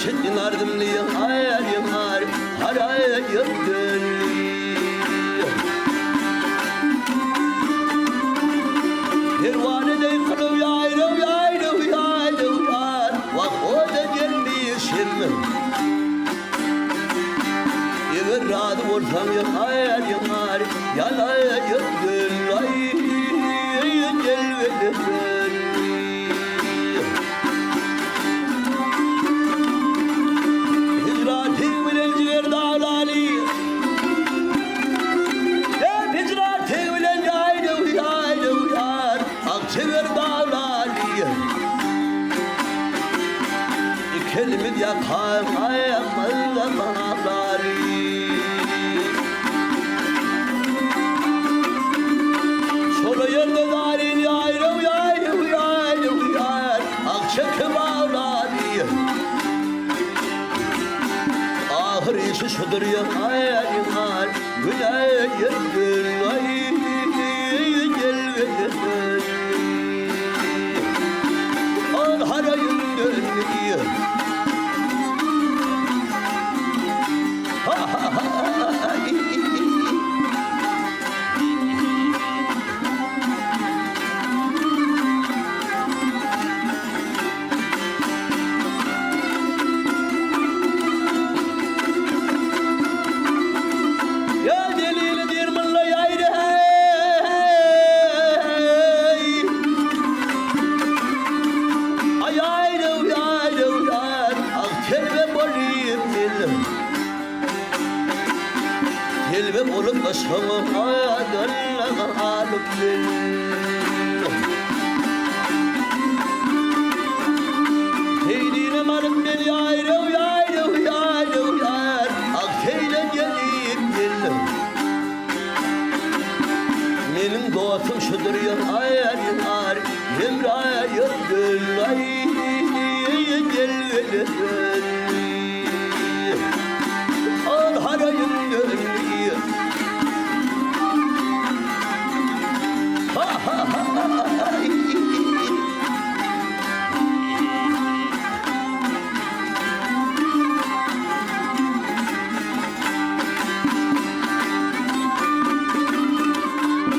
Şedin ardımlı yar yar harayım gönlü Pervane de kılıv yayro yayro yayro yar Vak o da gelmişim Eğer radı olsam yar yar Yanayım gönlü Ay gel ve Kelime yakam ayamaları Sonra yerde darin yayro yayro yayro yar Akşakı bağları Ahır işi şudur ya ayar Gülayır gül ay gel ve gel Al harayın gönlü Kelbem olup başıma adına alıp Teydine marım beni yayro yayro yayro yar Akteyle gelip geldim Benim dostum şudur ya ayar yar Emrayım gül ay gel ve gel Al harayım gönlü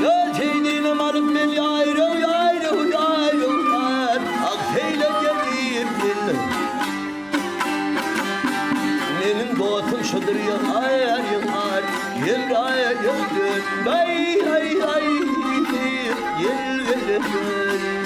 Gözeydiğine marım beni yayro yayro yayro yar Akseyle gelip geldim Benim dostum şudur ya ayar yar Emrayım gönlü ay ay ay Gel ve gel